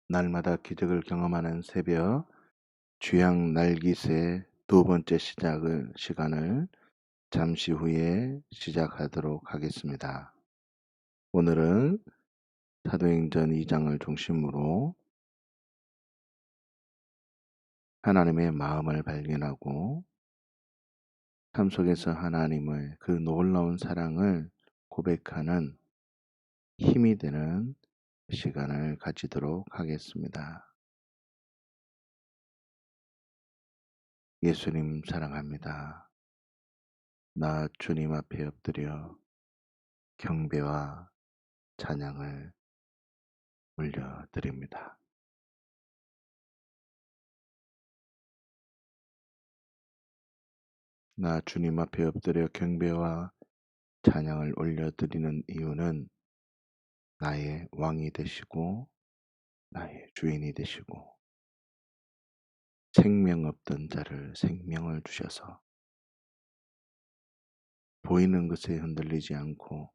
날마다 기적을 경험하는 새벽 주양 날깃의 두 번째 시간을 잠시 후에 시작하도록 하겠습니다. 오늘은 사도행전 2장을 중심으로 하나님의 마음을 발견하고 삶 속에서 하나님의 그 놀라운 사랑을 고백하는 힘이 되는 시간을 가지도록 하겠습니다. 예수님 사랑합니다. 나 주님 앞에 엎드려 경배와 찬양을 올려드립니다. 나 주님 앞에 엎드려 경배와 찬양을 올려드리는 이유는 나의 왕이 되시고 나의 주인이 되시고 생명 없던 자를 생명을 주셔서 보이는 것에 흔들리지 않고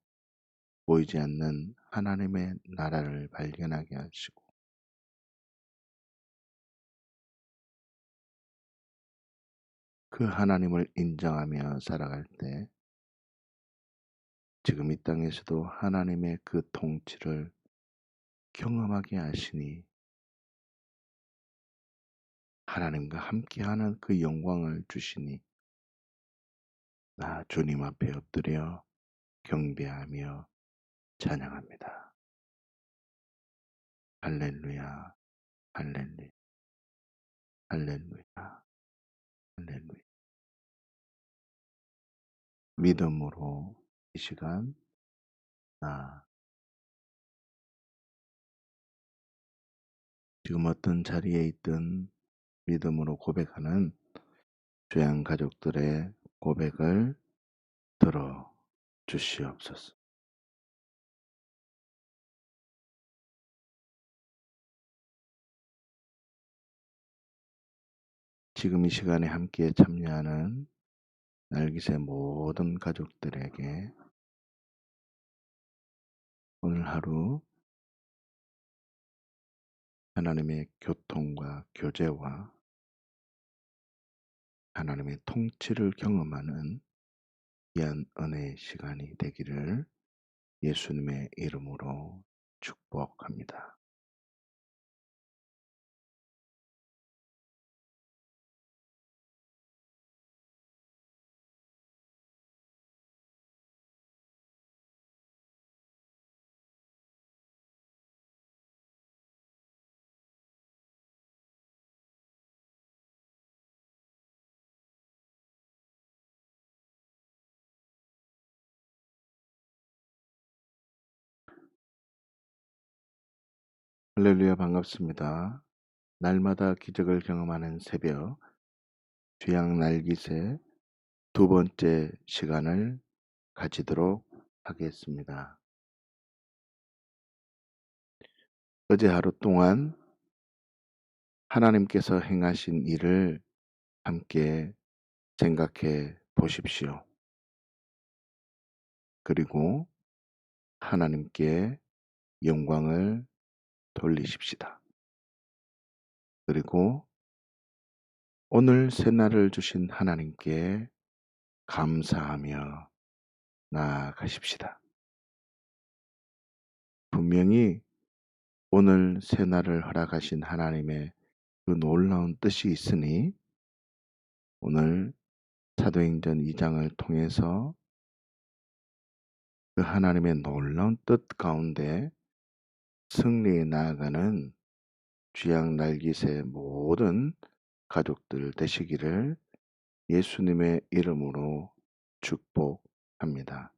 보이지 않는 하나님의 나라를 발견하게 하시고 그 하나님을 인정하며 살아갈 때 지금 이 땅에서도 하나님의 그 통치를 경험하게 하시니 하나님과 함께하는 그 영광을 주시니 나 주님 앞에 엎드려 경배하며 찬양합니다. 할렐루야, 할렐루야, 할렐루야, 할렐루야. 믿음으로 이 시간 나 지금 어떤 자리에 있든 믿음으로 고백하는 주양 가족들의 고백을 들어 주시옵소서. 지금 이 시간에 함께 참여하는 날깃의 모든 가족들에게 오늘 하루 하나님의 교통과 교제와 하나님의 통치를 경험하는 귀한 은혜의 시간이 되기를 예수님의 이름으로 축복합니다. 할렐루야, 반갑습니다. 날마다 기적을 경험하는 새벽 주양 날깃의 두 번째 시간을 가지도록 하겠습니다. 어제 하루 동안 하나님께서 행하신 일을 함께 생각해 보십시오. 그리고 하나님께 영광을 돌리십시다. 그리고 오늘 새날을 주신 하나님께 감사하며 나아가십시다. 분명히 오늘 새날을 허락하신 하나님의 그 놀라운 뜻이 있으니 오늘 사도행전 2장을 통해서 그 하나님의 놀라운 뜻 가운데 승리에 나아가는 주양 날깃의 모든 가족들 되시기를 예수님의 이름으로 축복합니다.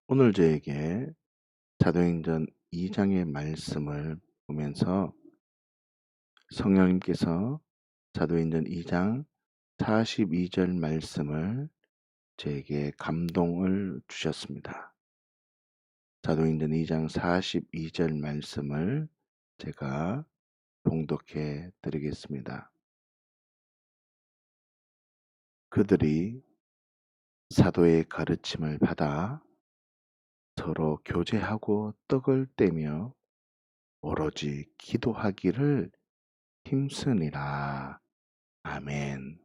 오늘 저에게 사도행전 2장의 말씀을 보면서 성령님께서 사도행전 2장 42절 말씀을 저에게 감동을 주셨습니다. 사도행전 2장 42절 말씀을 제가 봉독해 드리겠습니다. 그들이 사도의 가르침을 받아 서로 교제하고 떡을 떼며 오로지 기도하기를 힘쓰니라. 아멘.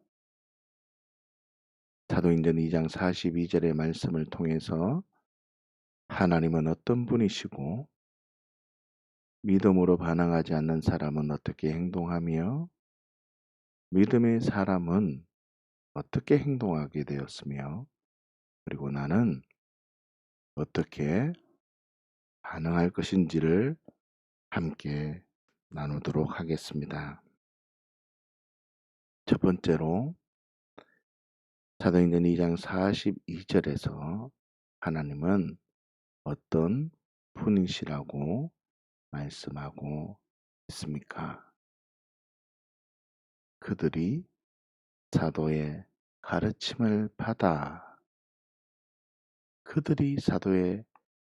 사도행전 2장 42절의 말씀을 통해서 하나님은 어떤 분이시고 믿음으로 반응하지 않는 사람은 어떻게 행동하며 믿음의 사람은 어떻게 행동하게 되었으며 그리고 나는 어떻게 반응할 것인지를 함께 나누도록 하겠습니다. 첫 번째로 사도행전 2장 42절에서 하나님은 어떤 분이시라고 말씀하고 있습니까? 그들이 사도의 가르침을 받아 그들이 사도의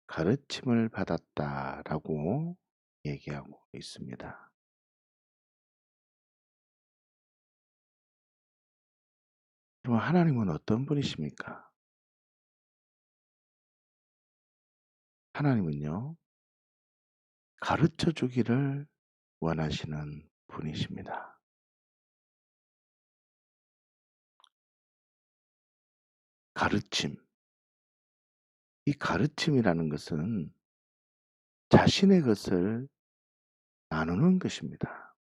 가르침을 받았다라고 얘기하고 있습니다. 그럼 하나님은 어떤 분이십니까? 하나님은요, 가르쳐 주기를 원하시는 분이십니다. 가르침. 이 가르침이라는 것은 자신의 것을 나누는 것입니다.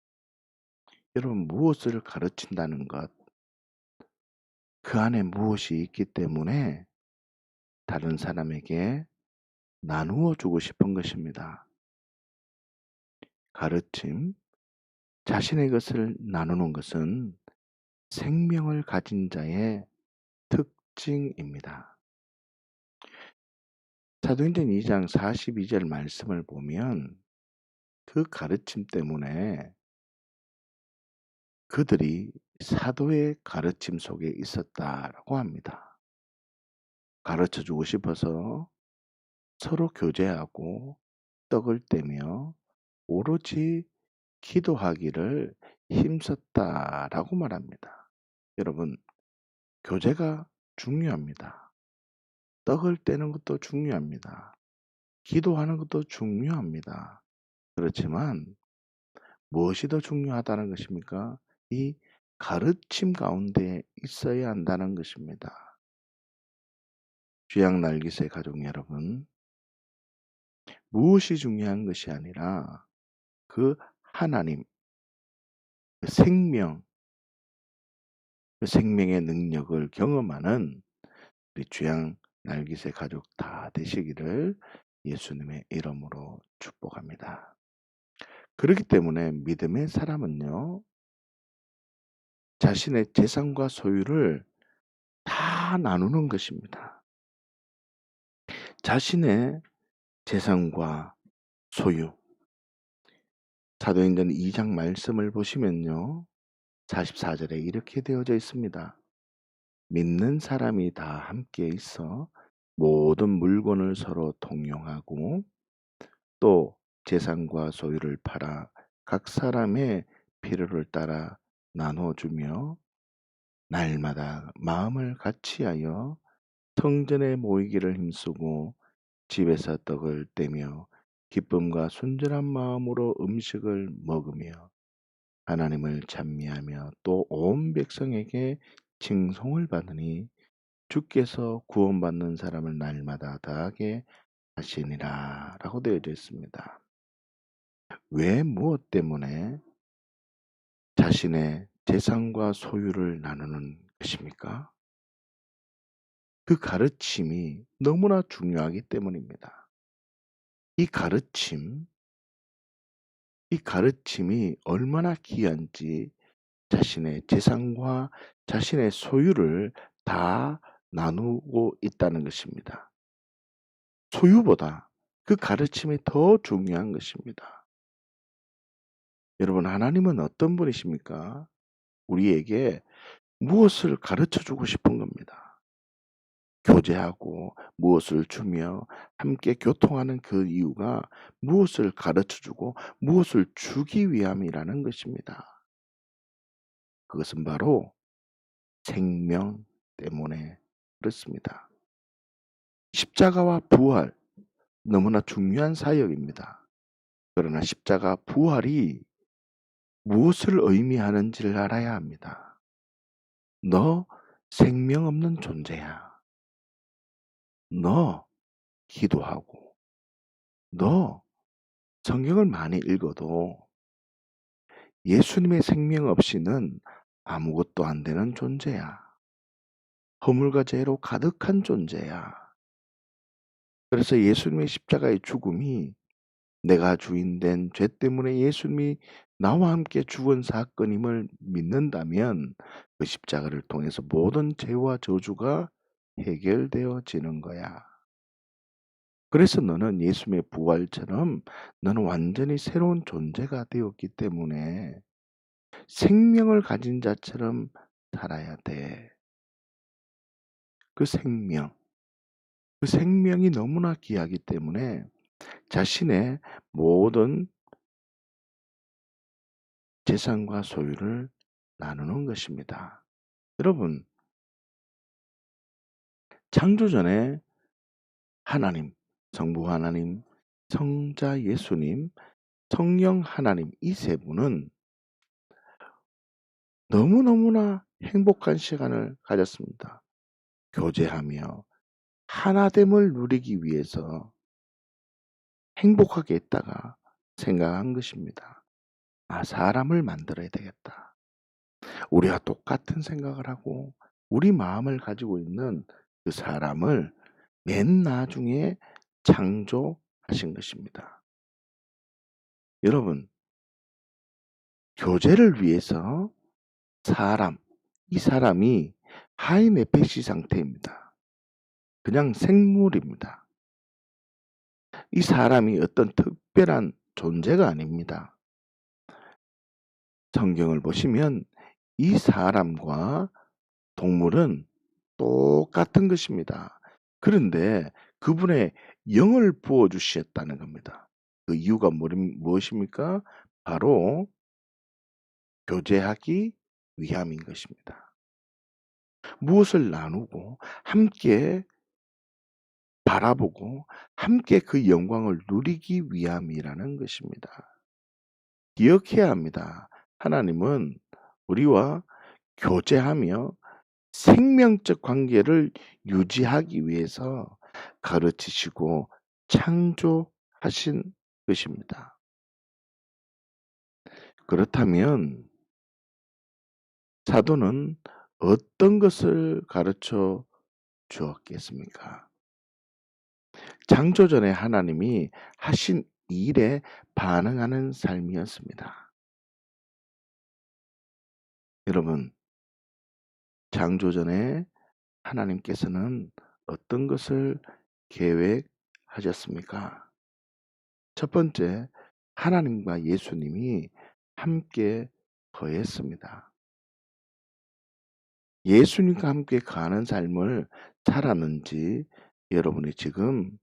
여러분, 무엇을 가르친다는 것, 그 안에 무엇이 있기 때문에 다른 사람에게 나누어 주고 싶은 것입니다. 가르침, 자신의 것을 나누는 것은 생명을 가진 자의 특징입니다. 사도행전 2장 42절 말씀을 보면 그 가르침 때문에 그들이 사도의 가르침 속에 있었다라고 합니다. 가르쳐 주고 싶어서 서로 교제하고 떡을 떼며 오로지 기도하기를 힘썼다라고 말합니다. 여러분, 교제가 중요합니다. 떡을 떼는 것도 중요합니다. 기도하는 것도 중요합니다. 그렇지만 무엇이 더 중요하다는 것입니까? 이 가르침 가운데 있어야 한다는 것입니다. 귀양 날기새 가족 여러분, 무엇이 중요한 것이 아니라 그 하나님, 그 생명, 그 생명의 능력을 경험하는 우리 귀양 날기새 가족 다 되시기를 예수님의 이름으로 축복합니다. 그렇기 때문에 믿음의 사람은요, 자신의 재산과 소유를 다 나누는 것입니다. 자신의 재산과 소유. 사도행전 2장 말씀을 보시면요, 44절에 이렇게 되어져 있습니다. 믿는 사람이 다 함께 있어 모든 물건을 서로 통용하고 또 재산과 소유를 팔아 각 사람의 필요를 따라 나눠주며 날마다 마음을 같이하여 성전에 모이기를 힘쓰고 집에서 떡을 떼며 기쁨과 순전한 마음으로 음식을 먹으며 하나님을 찬미하며 또 온 백성에게 칭송을 받으니 주께서 구원받는 사람을 날마다 더하게 하시니라 라고 되어져 있습니다. 왜 무엇 때문에 자신의 재산과 소유를 나누는 것입니까? 그 가르침이 너무나 중요하기 때문입니다. 이 가르침이 얼마나 귀한지 자신의 재산과 자신의 소유를 다 나누고 있다는 것입니다. 소유보다 그 가르침이 더 중요한 것입니다. 여러분, 하나님은 어떤 분이십니까? 우리에게 무엇을 가르쳐 주고 싶은 겁니다. 교제하고 무엇을 주며 함께 교통하는 그 이유가 무엇을 가르쳐 주고 무엇을 주기 위함이라는 것입니다. 그것은 바로 생명, 때문에 그렇습니다. 십자가와 부활 너무나 중요한 사역입니다. 그러나 십자가 부활이 무엇을 의미하는지를 알아야 합니다. 너 생명 없는 존재야. 너 기도하고 너 성경을 많이 읽어도 예수님의 생명 없이는 아무것도 안 되는 존재야. 허물과 죄로 가득한 존재야. 그래서 예수님의 십자가의 죽음이 내가 주인 된 죄 때문에 예수님이 나와 함께 죽은 사건임을 믿는다면 그 십자가를 통해서 모든 죄와 저주가 해결되어지는 거야. 그래서 너는 예수님의 부활처럼 너는 완전히 새로운 존재가 되었기 때문에 생명을 가진 자처럼 살아야 돼. 그 생명, 그 생명이 너무나 귀하기 때문에 자신의 모든 재산과 소유를 나누는 것입니다. 여러분, 창조전에 하나님, 성부 하나님, 성자 예수님, 성령 하나님 이 세 분은 너무너무나 행복한 시간을 가졌습니다. 교제하며 하나됨을 누리기 위해서 행복하게 있다가 생각한 것입니다. 아, 사람을 만들어야 되겠다. 우리와 똑같은 생각을 하고 우리 마음을 가지고 있는 그 사람을 맨 나중에 창조하신 것입니다. 여러분, 교제를 위해서 이 사람이 하이메페시 상태입니다. 그냥 생물입니다. 이 사람이 어떤 특별한 존재가 아닙니다. 성경을 보시면 이 사람과 동물은 똑같은 것입니다. 그런데 그분의 영을 부어 주셨다는 겁니다. 그 이유가 무엇입니까? 바로 교제하기 위함인 것입니다. 무엇을 나누고 함께 바라보고 함께 그 영광을 누리기 위함이라는 것입니다. 기억해야 합니다. 하나님은 우리와 교제하며 생명적 관계를 유지하기 위해서 가르치시고 창조하신 것입니다. 그렇다면 사도는 어떤 것을 가르쳐 주었겠습니까? 창조전에 하나님이 하신 일에 반응하는 삶이었습니다. 여러분, 창조전에 하나님께서는 어떤 것을 계획하셨습니까? 첫 번째, 하나님과 예수님이 함께 거했습니다. 예수님과 함께 거하는 삶을 살았는지 여러분이 지금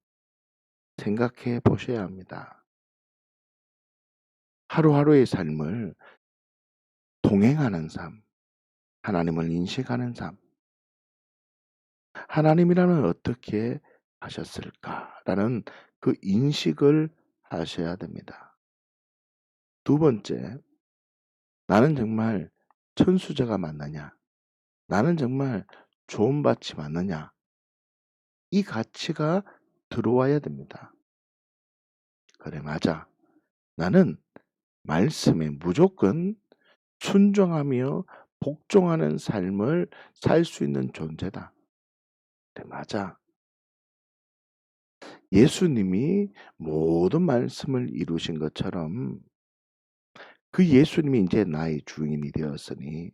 생각해 보셔야 합니다. 하루하루의 삶을 동행하는 삶, 하나님을 인식하는 삶, 하나님이라면 어떻게 하셨을까라는 그 인식을 하셔야 됩니다. 두 번째, 나는 정말 천수자가 맞느냐? 나는 정말 좋은 밭이 맞느냐? 이 가치가 들어와야 됩니다. 그래, 맞아. 나는 말씀에 무조건 순종하며 복종하는 삶을 살 수 있는 존재다. 그래, 맞아. 예수님이 모든 말씀을 이루신 것처럼 그 예수님이 이제 나의 주인이 되었으니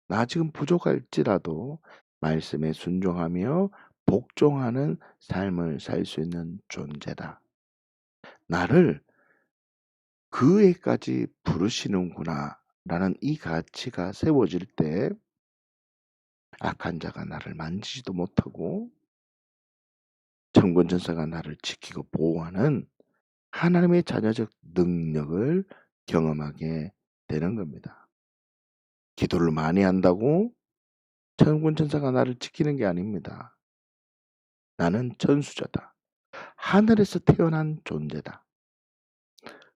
나 지금 부족할지라도 말씀에 순종하며 복종하는 삶을 살 수 있는 존재다. 나를 그 애까지 부르시는구나 라는 이 가치가 세워질 때 악한 자가 나를 만지지도 못하고 천군천사가 나를 지키고 보호하는 하나님의 자녀적 능력을 경험하게 되는 겁니다. 기도를 많이 한다고 천군 천사가 나를 지키는 게 아닙니다. 나는 천수저다. 하늘에서 태어난 존재다.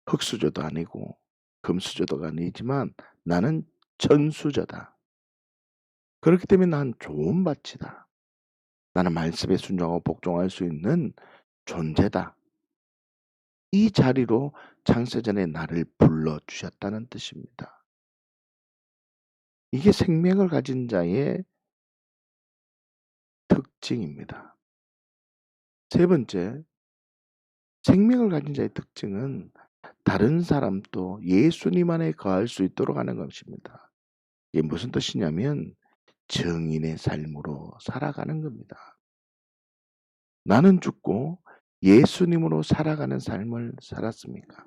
흙수저도 아니고 금수저도 아니지만 나는 천수저다. 그렇기 때문에 난 좋은 밭이다. 나는 말씀에 순종하고 복종할 수 있는 존재다. 이 자리로 창세전에 나를 불러주셨다는 뜻입니다. 이게 생명을 가진 자의 특징입니다. 세 번째, 생명을 가진 자의 특징은 다른 사람도 예수님 안에 거할 수 있도록 하는 것입니다. 이게 무슨 뜻이냐면 증인의 삶으로 살아가는 겁니다. 나는 죽고 예수님으로 살아가는 삶을 살았습니까?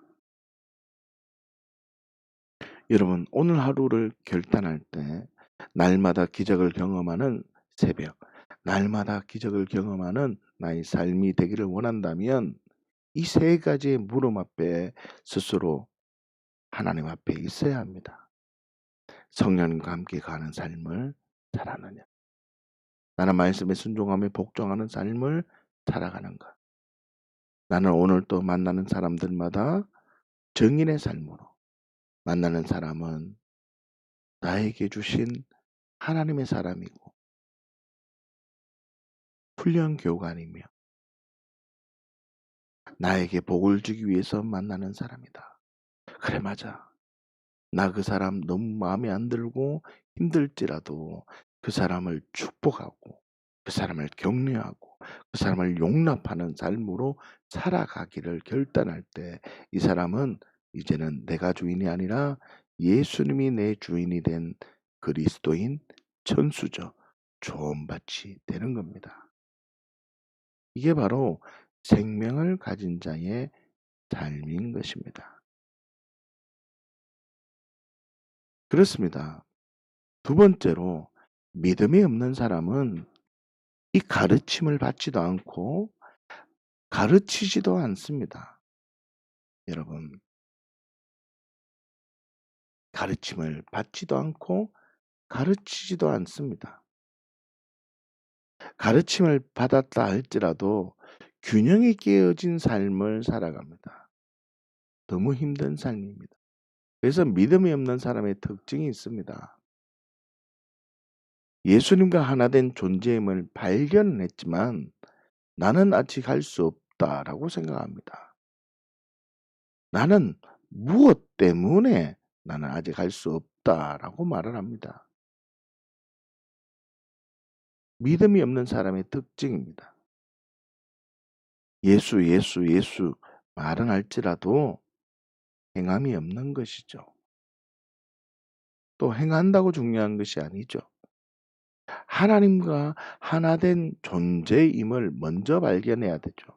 여러분, 오늘 하루를 결단할 때 날마다 기적을 경험하는 새벽, 날마다 기적을 경험하는 나의 삶이 되기를 원한다면 이 세 가지의 물음 앞에 스스로 하나님 앞에 있어야 합니다. 성령님과 함께 가는 삶을 살아느냐. 나는 말씀에 순종하며 복종하는 삶을 살아가는가. 나는 오늘 또 만나는 사람들마다 증인의 삶으로 만나는 사람은 나에게 주신 하나님의 사람이고 훈련 교관이며 나에게 복을 주기 위해서 만나는 사람이다. 그래 맞아. 나 그 사람 너무 마음에 안 들고 힘들지라도 그 사람을 축복하고 그 사람을 격려하고 그 사람을 용납하는 삶으로 살아가기를 결단할 때 이 사람은 이제는 내가 주인이 아니라 예수님이 내 주인이 된 그리스도인 천수저 좋은 밭이 되는 겁니다. 이게 바로 생명을 가진 자의 삶인 것입니다. 그렇습니다. 두 번째로 믿음이 없는 사람은 이 가르침을 받지도 않고 가르치지도 않습니다. 여러분, 가르침을 받지도 않고 가르치지도 않습니다. 가르침을 받았다 할지라도 균형이 깨어진 삶을 살아갑니다. 너무 힘든 삶입니다. 그래서 믿음이 없는 사람의 특징이 있습니다. 예수님과 하나 된 존재임을 발견은 했지만 나는 아직 할 수 없다라고 생각합니다. 나는 무엇 때문에 나는 아직 할 수 없다라고 말을 합니다. 믿음이 없는 사람의 특징입니다. 예수, 예수, 예수 말은 할지라도 행함이 없는 것이죠. 또 행한다고 중요한 것이 아니죠. 하나님과 하나 된 존재임을 먼저 발견해야 되죠.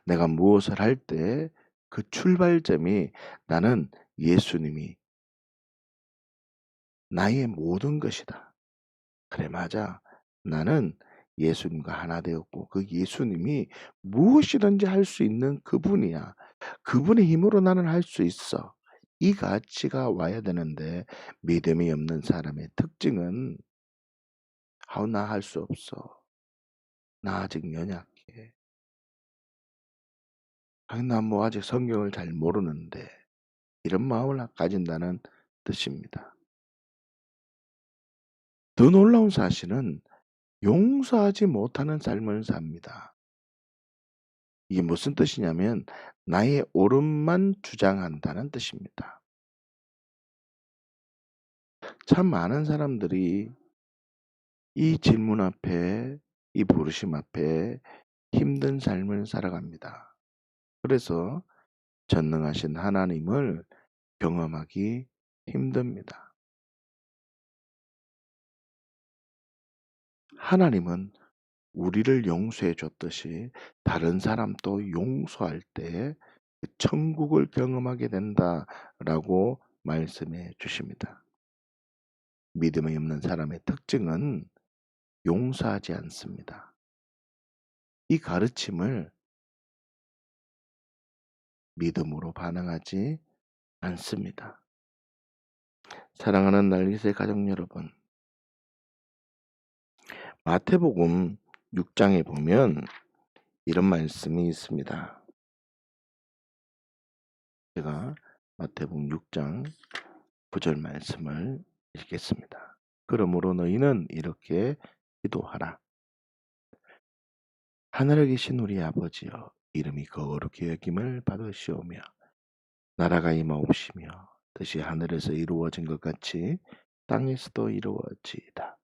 내가 무엇을 할 때 그 출발점이 나는 예수님이 나의 모든 것이다. 그래 맞아. 나는 예수님과 하나 되었고 그 예수님이 무엇이든지 할 수 있는 그분이야. 그분의 힘으로 나는 할 수 있어. 이 가치가 와야 되는데 믿음이 없는 사람의 특징은 아우 나 할 수 없어. 나 아직 연약해. 아니 나 뭐 아직 성경을 잘 모르는데 이런 마음을 가진다는 뜻입니다. 더 놀라운 사실은 용서하지 못하는 삶을 삽니다. 이게 무슨 뜻이냐면 나의 옳음만 주장한다는 뜻입니다. 참 많은 사람들이 이 질문 앞에 이 부르심 앞에 힘든 삶을 살아갑니다. 그래서 전능하신 하나님을 경험하기 힘듭니다. 하나님은 우리를 용서해 줬듯이 다른 사람도 용서할 때 천국을 경험하게 된다라고 말씀해 주십니다. 믿음이 없는 사람의 특징은 용서하지 않습니다. 이 가르침을 믿음으로 반응하지 않습니다. 사랑하는 날리세 가족 여러분, 마태복음 6 장에 보면 이런 말씀이 있습니다. 제가 마태복음 6장 9절 말씀을 읽겠습니다. 그러므로 너희는 이렇게 기도하라. 하늘에 계신 우리 아버지여, 이름이 거룩히 여김을 받으시오며 나라가 임하옵시며 뜻이 하늘에서 이루어진 것 같이 땅에서도 이루어지이다.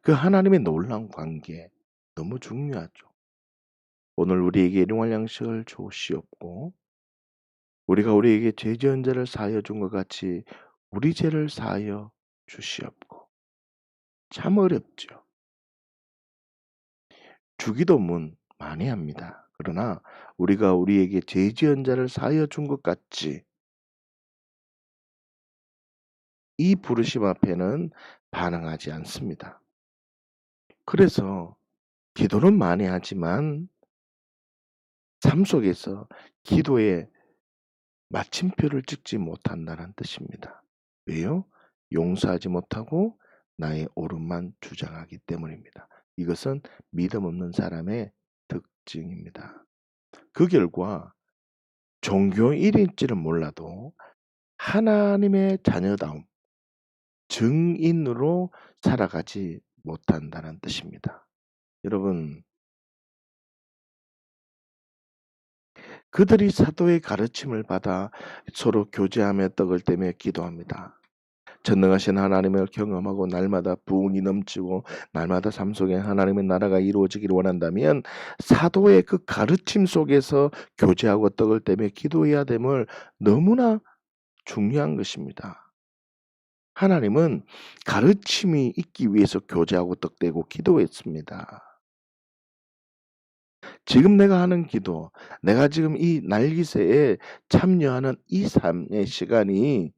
그 하나님의 놀라운 관계 너무 중요하죠. 오늘 우리에게 일용할 양식을 주시옵고 우리가 우리에게 죄 지은 자를 사하여 준 것 같이 우리 죄를 사하여 주시옵고. 참 어렵죠. 주기도문 많이 합니다. 그러나 우리가 우리에게 죄 지은 자를 사하여 준 것 같이 이 부르심 앞에는 반응하지 않습니다. 그래서 기도는 많이 하지만 삶 속에서 기도에 마침표를 찍지 못한다는 뜻입니다. 왜요? 용서하지 못하고 나의 옳음만 주장하기 때문입니다. 이것은 믿음 없는 사람의 특징입니다. 그 결과 종교인일지는 몰라도 하나님의 자녀다움, 증인으로 살아가지 못한다는 뜻입니다. 여러분, 그들이 사도의 가르침을 받아 서로 교제하며 떡을 떼며 기도합니다. 전능하신 하나님을 경험하고 날마다 부흥이 넘치고 날마다 삶 속에 하나님의 나라가 이루어지기를 원한다면 사도의 그 가르침 속에서 교제하고 떡을 떼며 기도해야 됨을 너무나 중요한 것입니다. 하나님은 가르침이 있기 위해서 교제하고 떡 떼고 기도했습니다. 지금 내가 하는 기도, 내가 지금 이 날기새에 참여하는 이 삶의 시간이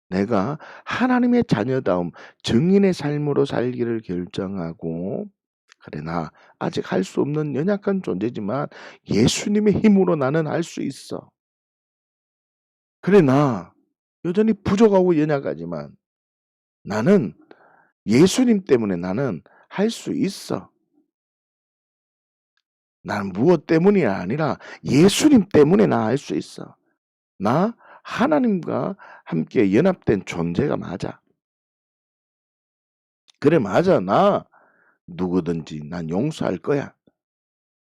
내가 하나님의 자녀다움, 증인의 삶으로 살기를 결정하고, 그래, 나 아직 할 수 없는 연약한 존재지만 예수님의 힘으로 나는 할 수 있어. 그래, 나 여전히 부족하고 연약하지만 나는 예수님 때문에 나는 할 수 있어. 나는 무엇 때문이 아니라 예수님 때문에 나 할 수 있어. 나 하나님과 함께 연합된 존재가 맞아. 그래, 맞아. 나 누구든지 난 용서할 거야.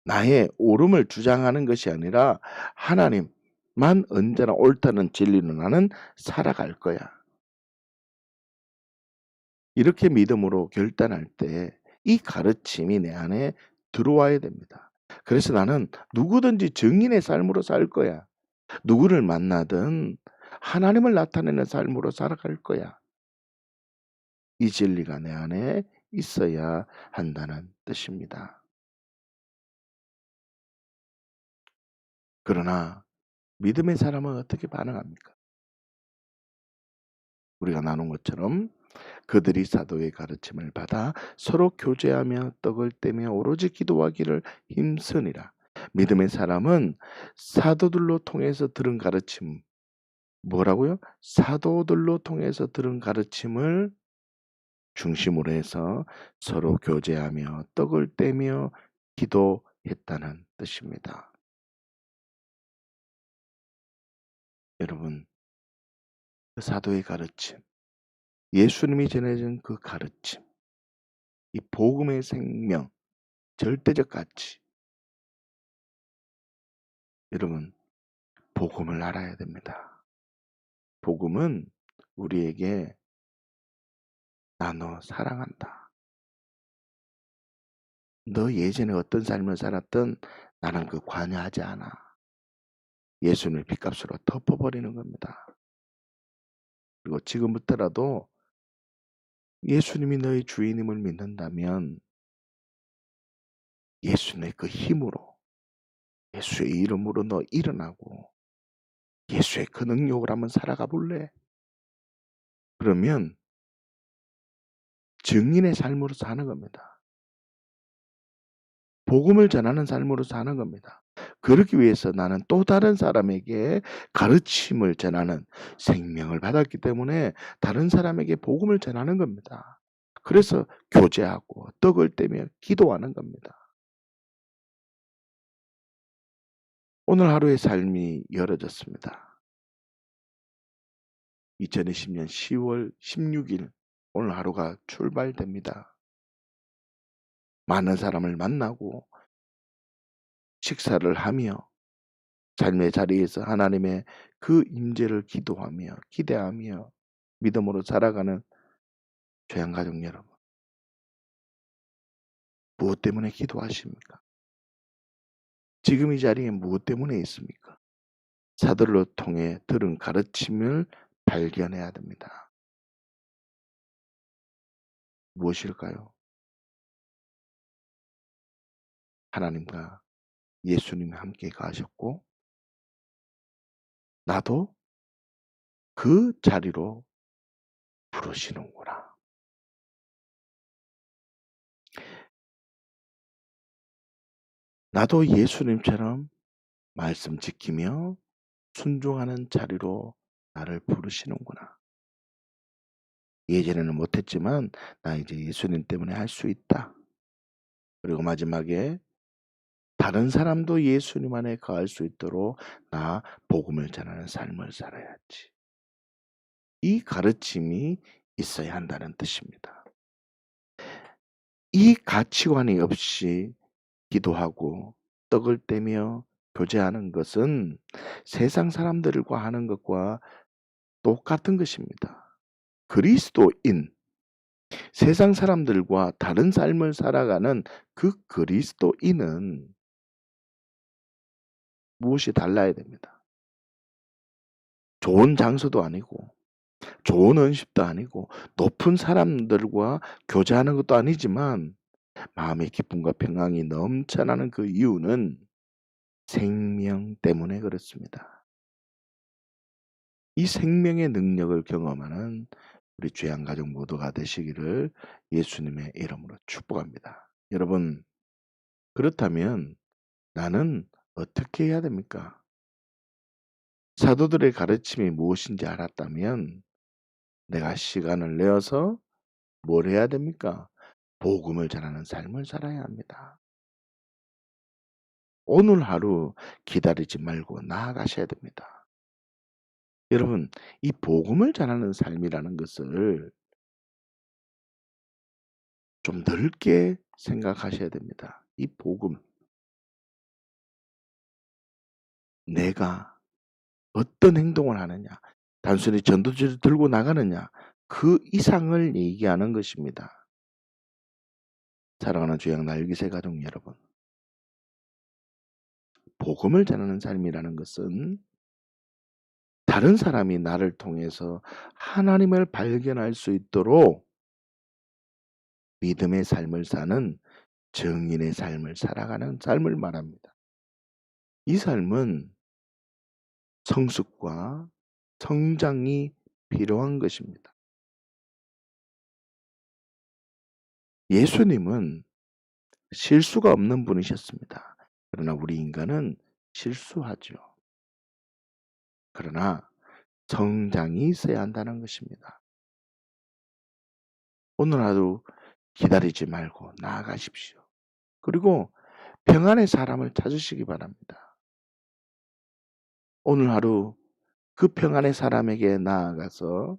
나의 옳음을 주장하는 것이 아니라 하나님만 언제나 옳다는 진리로 나는 살아갈 거야. 이렇게 믿음으로 결단할 때 이 가르침이 내 안에 들어와야 됩니다. 그래서 나는 누구든지 증인의 삶으로 살 거야. 누구를 만나든 하나님을 나타내는 삶으로 살아갈 거야. 이 진리가 내 안에 있어야 한다는 뜻입니다. 그러나 믿음의 사람은 어떻게 반응합니까? 우리가 나눈 것처럼 그들이 사도의 가르침을 받아 서로 교제하며 떡을 떼며 오로지 기도하기를 힘쓰니라. 믿음의 사람은 사도들로 통해서 들은 가르침, 뭐라고요? 사도들로 통해서 들은 가르침을 중심으로 해서 서로 교제하며 떡을 떼며 기도했다는 뜻입니다. 여러분, 그 사도의 가르침, 예수님이 전해준 그 가르침, 이 복음의 생명, 절대적 가치. 여러분, 복음을 알아야 됩니다. 복음은 우리에게 나 너 사랑한다. 너 예전에 어떤 삶을 살았든 나는 그 관여하지 않아. 예수님의 핏값으로 덮어버리는 겁니다. 그리고 지금부터라도 예수님이 너의 주인임을 믿는다면 예수님의 그 힘으로 예수의 이름으로 너 일어나고 예수의 그 능력을 한번 살아가 볼래? 그러면 증인의 삶으로 사는 겁니다. 복음을 전하는 삶으로 사는 겁니다. 그러기 위해서 나는 또 다른 사람에게 가르침을 전하는 생명을 받았기 때문에 다른 사람에게 복음을 전하는 겁니다. 그래서 교제하고 떡을 떼며 기도하는 겁니다. 오늘 하루의 삶이 열어졌습니다. 2020년 10월 16일 오늘 하루가 출발됩니다. 많은 사람을 만나고 식사를 하며 삶의 자리에서 하나님의 그 임재를 기도하며 기대하며 믿음으로 살아가는 죄양 가족 여러분, 무엇 때문에 기도하십니까? 지금 이 자리에 무엇 때문에 있습니까? 사도를 통해 들은 가르침을 발견해야 됩니다. 무엇일까요? 하나님과 예수님이 함께 가셨고 나도 그 자리로 부르시는구나. 나도 예수님처럼 말씀 지키며 순종하는 자리로 나를 부르시는구나. 예전에는 못했지만 나 이제 예수님 때문에 할 수 있다. 그리고 마지막에 다른 사람도 예수님 안에 거할 수 있도록 나 복음을 전하는 삶을 살아야지. 이 가르침이 있어야 한다는 뜻입니다. 이 가치관이 없이 기도하고 떡을 떼며 교제하는 것은 세상 사람들과 하는 것과 똑같은 것입니다. 그리스도인, 세상 사람들과 다른 삶을 살아가는 그 그리스도인은 무엇이 달라야 됩니다. 좋은 장소도 아니고 좋은 언식도 아니고 높은 사람들과 교제하는 것도 아니지만 마음의 기쁨과 평강이 넘쳐나는 그 이유는 생명 때문에 그렇습니다. 이 생명의 능력을 경험하는 우리 죄양 가족 모두가 되시기를 예수님의 이름으로 축복합니다. 여러분, 그렇다면 나는 어떻게 해야 됩니까? 사도들의 가르침이 무엇인지 알았다면 내가 시간을 내어서 뭘 해야 됩니까? 복음을 전하는 삶을 살아야 합니다. 오늘 하루 기다리지 말고 나아가셔야 됩니다. 여러분, 이 복음을 전하는 삶이라는 것을 좀 넓게 생각하셔야 됩니다. 이 복음, 내가 어떤 행동을 하느냐, 단순히 전도지를 들고 나가느냐, 그 이상을 얘기하는 것입니다. 사랑하는 주양 날기새 가족 여러분, 복음을 전하는 삶이라는 것은 다른 사람이 나를 통해서 하나님을 발견할 수 있도록 믿음의 삶을 사는 증인의 삶을 살아가는 삶을 말합니다. 이 삶은 성숙과 성장이 필요한 것입니다. 예수님은 실수가 없는 분이셨습니다. 그러나 우리 인간은 실수하죠. 그러나 성장이 있어야 한다는 것입니다. 오늘 하루 기다리지 말고 나아가십시오. 그리고 평안의 사람을 찾으시기 바랍니다. 오늘 하루 그 평안의 사람에게 나아가서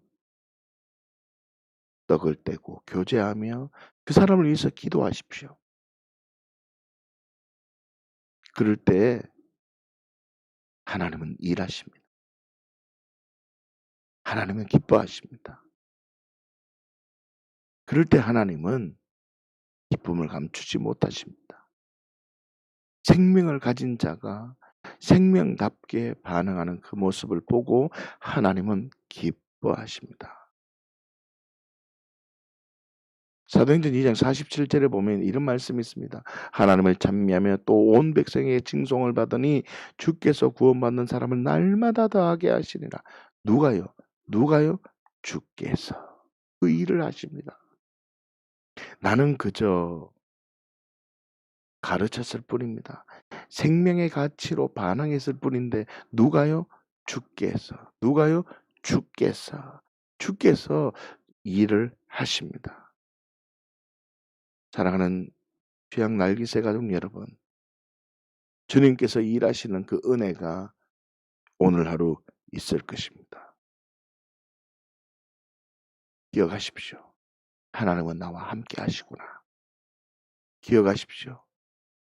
떡을 떼고 교제하며 그 사람을 위해서 기도하십시오. 그럴 때 하나님은 일하십니다. 하나님은 기뻐하십니다. 그럴 때 하나님은 기쁨을 감추지 못하십니다. 생명을 가진 자가 생명답게 반응하는 그 모습을 보고 하나님은 기뻐하십니다. 사도행전 2장 47절에 보면 이런 말씀이 있습니다. 하나님을 찬미하며 또 온 백성에게 칭송을 받으니 주께서 구원받는 사람을 날마다 더하게 하시니라. 누가요? 누가요? 주께서 그 일을 하십니다. 나는 그저 가르쳤을 뿐입니다. 생명의 가치로 반응했을 뿐인데 누가요? 주께서. 누가요? 주께서. 주께서 일을 하십니다. 사랑하는 귀한 날기새 가족 여러분, 주님께서 일하시는 그 은혜가 오늘 하루 있을 것입니다. 기억하십시오. 하나님은 나와 함께 하시구나. 기억하십시오.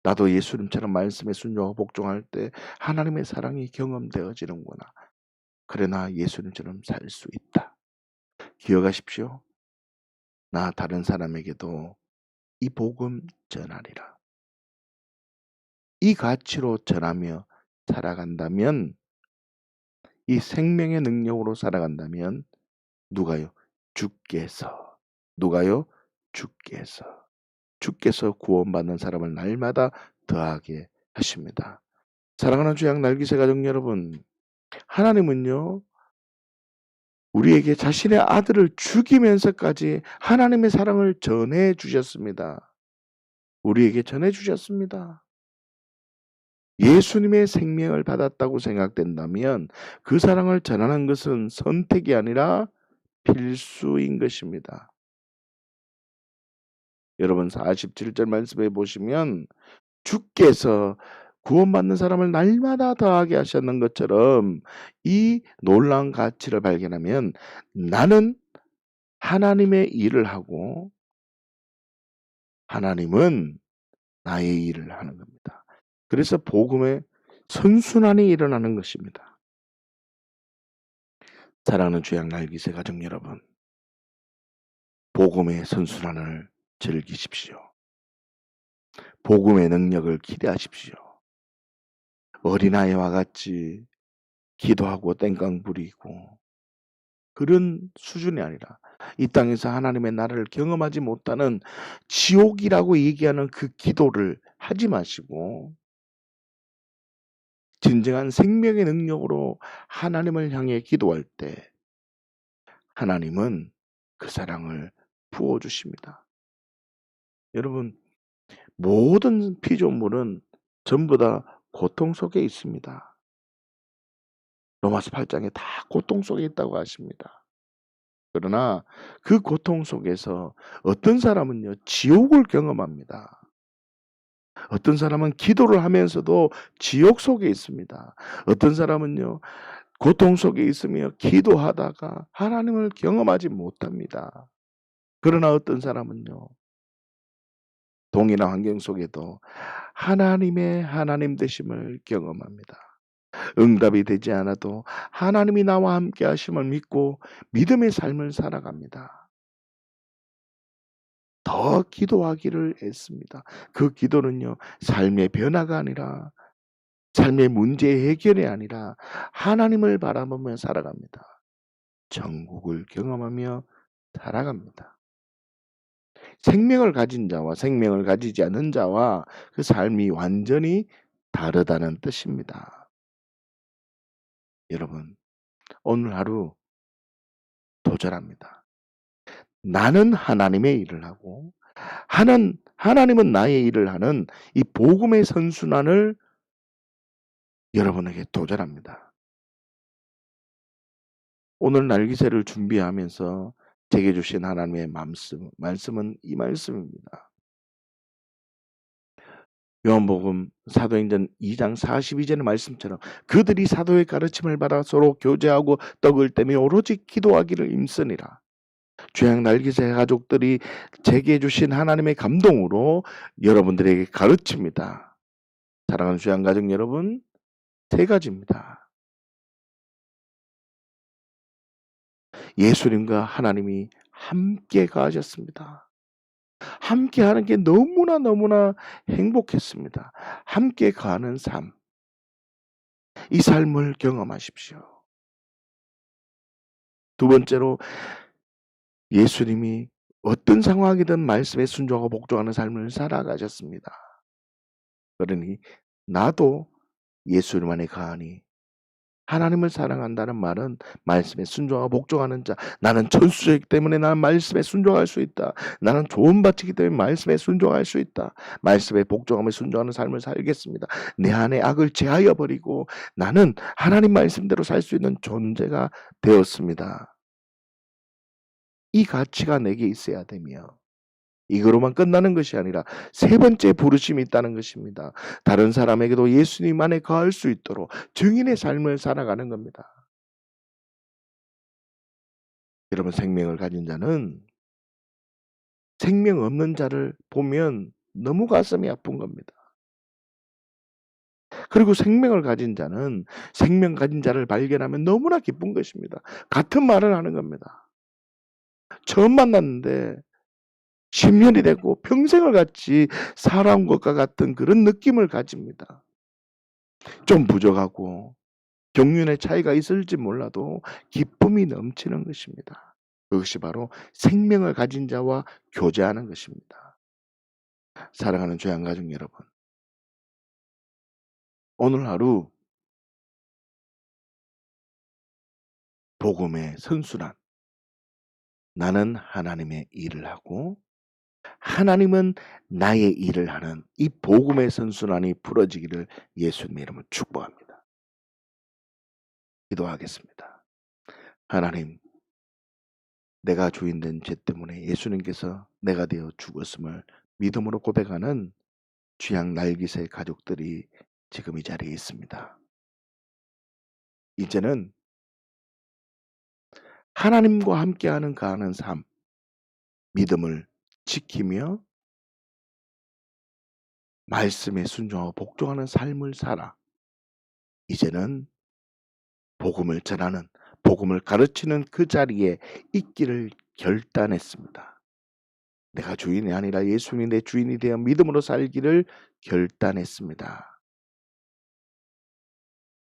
나도 예수님처럼 말씀에 순종하고 복종할 때 하나님의 사랑이 경험되어지는구나. 그래 나 예수님처럼 살 수 있다. 기억하십시오. 나 다른 사람에게도 이 복음 전하리라. 이 가치로 전하며 살아간다면, 이 생명의 능력으로 살아간다면 누가요? 주께서. 누가요? 주께서. 주께서 구원받는 사람을 날마다 더하게 하십니다. 사랑하는 주양 날기새 가족 여러분, 하나님은요 우리에게 자신의 아들을 죽이면서까지 하나님의 사랑을 전해 주셨습니다. 우리에게 전해 주셨습니다. 예수님의 생명을 받았다고 생각된다면 그 사랑을 전하는 것은 선택이 아니라 필수인 것입니다. 여러분 47절 말씀에 보시면 주께서 구원받는 사람을 날마다 더하게 하셨는 것처럼 이 놀라운 가치를 발견하면 나는 하나님의 일을 하고 하나님은 나의 일을 하는 겁니다. 그래서 복음의 선순환이 일어나는 것입니다. 사랑하는 주양 날기새 가족 여러분, 복음의 선순환을 즐기십시오. 복음의 능력을 기대하십시오. 어린아이와 같이 기도하고 땡깡 부리고 그런 수준이 아니라 이 땅에서 하나님의 나라를 경험하지 못하는 지옥이라고 얘기하는 그 기도를 하지 마시고 진정한 생명의 능력으로 하나님을 향해 기도할 때 하나님은 그 사랑을 부어주십니다. 여러분, 모든 피조물은 전부 다 고통 속에 있습니다. 로마서 8장에 다 고통 속에 있다고 하십니다. 그러나 그 고통 속에서 어떤 사람은요 지옥을 경험합니다. 어떤 사람은 기도를 하면서도 지옥 속에 있습니다. 어떤 사람은요 고통 속에 있으며 기도하다가 하나님을 경험하지 못합니다. 그러나 어떤 사람은요 동일한 환경 속에도 하나님의 하나님 되심을 경험합니다. 응답이 되지 않아도 하나님이 나와 함께 하심을 믿고 믿음의 삶을 살아갑니다. 더 기도하기를 애씁니다. 그 기도는요 삶의 변화가 아니라 삶의 문제 해결이 아니라 하나님을 바라보며 살아갑니다. 천국을 경험하며 살아갑니다. 생명을 가진 자와 생명을 가지지 않은 자와 그 삶이 완전히 다르다는 뜻입니다. 여러분, 오늘 하루 도전합니다. 나는 하나님의 일을 하고 하나님은 나의 일을 하는 이 복음의 선순환을 여러분에게 도전합니다. 오늘 날기새를 준비하면서 제게 주신 하나님의 말씀은 이 말씀입니다. 요한복음 사도행전 2장 42절의 말씀처럼 그들이 사도의 가르침을 받아 서로 교제하고 떡을 떼며 오로지 기도하기를 힘쓰니라. 주양 날기새 가족들이 제게 주신 하나님의 감동으로 여러분들에게 가르칩니다. 사랑하는 주양 가족 여러분, 세 가지입니다. 예수님과 하나님이 함께 가셨습니다. 함께 하는 게 너무나 행복했습니다. 함께 가는 삶. 이 삶을 경험하십시오. 두 번째로 예수님이 어떤 상황이든 말씀에 순종하고 복종하는 삶을 살아가셨습니다. 그러니 나도 예수님 안에 가하니 하나님을 사랑한다는 말은 말씀에 순종하고 복종하는 자. 나는 천수이기 때문에 나는 말씀에 순종할 수 있다. 나는 좋은 밭이기 때문에 말씀에 순종할 수 있다. 말씀에 복종하며 순종하는 삶을 살겠습니다. 내 안에 악을 제하여 버리고 나는 하나님 말씀대로 살 수 있는 존재가 되었습니다. 이 가치가 내게 있어야 되며 이거로만 끝나는 것이 아니라 세 번째 부르심이 있다는 것입니다. 다른 사람에게도 예수님 안에 거할 수 있도록 증인의 삶을 살아가는 겁니다. 여러분, 생명을 가진 자는 생명 없는 자를 보면 너무 가슴이 아픈 겁니다. 그리고 생명을 가진 자는 생명 가진 자를 발견하면 너무나 기쁜 것입니다. 같은 말을 하는 겁니다. 처음 만났는데 10년이 되고 평생을 같이 살아온 것과 같은 그런 느낌을 가집니다. 좀 부족하고 경륜의 차이가 있을지 몰라도 기쁨이 넘치는 것입니다. 그것이 바로 생명을 가진 자와 교제하는 것입니다. 사랑하는 죄안 가족 여러분, 오늘 하루 복음의 선순환, 나는 하나님의 일을 하고 하나님은 나의 일을 하는 이 복음의 선순환이 풀어지기를 예수님 이름으로 축복합니다. 기도하겠습니다. 하나님, 내가 주인된 죄 때문에 예수님께서 내가 되어 죽었음을 믿음으로 고백하는 취향 날기새 가족들이 지금 이 자리에 있습니다. 이제는 하나님과 함께하는 가는 삶, 믿음을 지키며 말씀에 순종하고 복종하는 삶을 살아 이제는 복음을 전하는, 복음을 가르치는 그 자리에 있기를 결단했습니다. 내가 주인이 아니라 예수님이 내 주인이 되어 믿음으로 살기를 결단했습니다.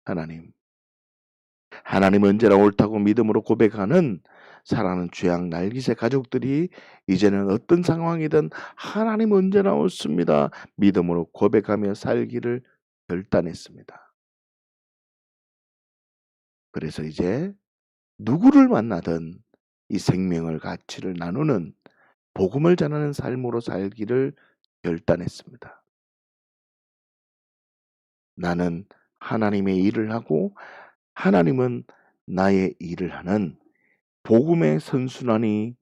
하나님 언제나 옳다고 믿음으로 고백하는 사랑하는 죄악 날기새 가족들이 이제는 어떤 상황이든 하나님 언제나 옳습니다. 믿음으로 고백하며 살기를 결단했습니다. 그래서 이제 누구를 만나든 이 생명을 가치를 나누는 복음을 전하는 삶으로 살기를 결단했습니다. 나는 하나님의 일을 하고 하나님은 나의 일을 하는 복음의 선순환이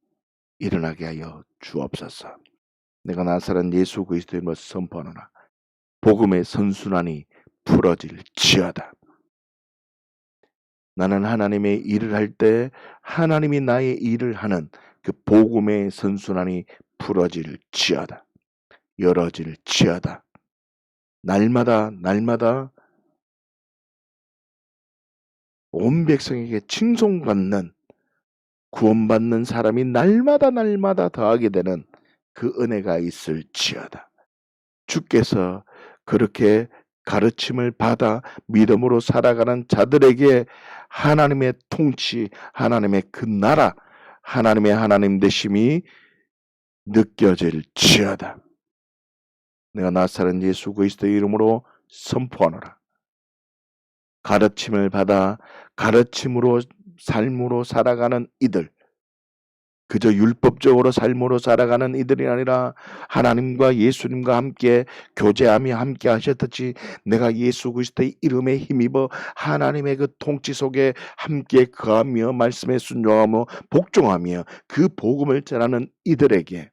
일어나게 하여 주옵소서. 내가 나사렛 예수 그리스도의 이름으로 선포하노라. 복음의 선순환이 풀어질지어다. 나는 하나님의 일을 할 때 하나님이 나의 일을 하는 그 복음의 선순환이 풀어질지어다. 열어질지어다. 날마다 온 백성에게 칭송받는, 구원받는 사람이 날마다 더하게 되는 그 은혜가 있을지어다. 주께서 그렇게 가르침을 받아 믿음으로 살아가는 자들에게 하나님의 통치, 하나님의 그 나라, 하나님의 하나님 되심이 느껴질지어다. 내가 나사렛 예수 그리스도의 이름으로 선포하노라. 가르침을 받아 가르침으로 삶으로 살아가는 이들, 그저 율법적으로 삶으로 살아가는 이들이 아니라 하나님과 예수님과 함께 교제하며 함께 하셨듯이 내가 예수 그리스도의 이름에 힘입어 하나님의 그 통치 속에 함께 거하며 말씀에 순종하며 복종하며 그 복음을 전하는 이들에게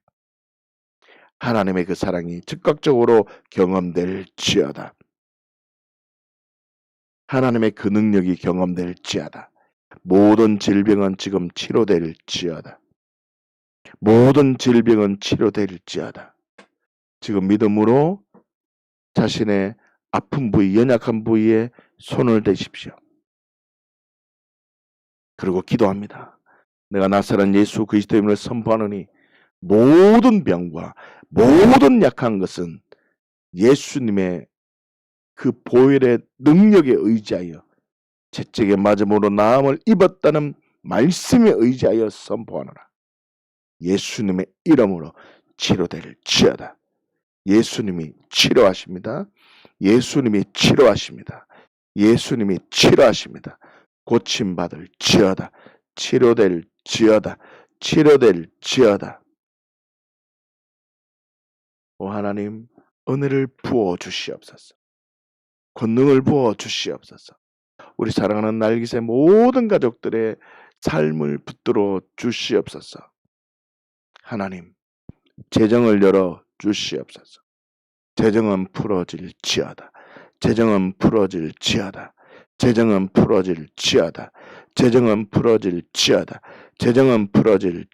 하나님의 그 사랑이 즉각적으로 경험될지어다. 하나님의 그 능력이 경험될지어다. 모든 질병은 지금 치료될지어다. 모든 질병은 치료될지어다. 지금 믿음으로 자신의 아픈 부위, 연약한 부위에 손을 대십시오. 그리고 기도합니다. 내가 나사렛 예수 그리스도의 이름을 선포하노니 모든 병과 모든 약한 것은 예수님의 그 보혈의 능력에 의지하여 채찍에 맞음으로 나음을 입었다는 말씀에 의지하여 선포하노라. 예수님의 이름으로 치료될지어다. 예수님이 치료하십니다. 예수님이 치료하십니다. 예수님이 치료하십니다. 고침받을지어다. 치료될지어다. 치료될지어다. 오 하나님, 은혜를 부어 주시옵소서. 권능을 부어 주시옵소서. 우리 사랑하는 날기새 모든 가족들의 삶을 붙들어 주시옵소서. 하나님, 재정을 열어 주시옵소서. 재정은 풀어질지어다. 재정은 풀어질지어다. 재정은 풀어질지어다. 재정은 풀어질지어다. 재정은 풀어질지어다.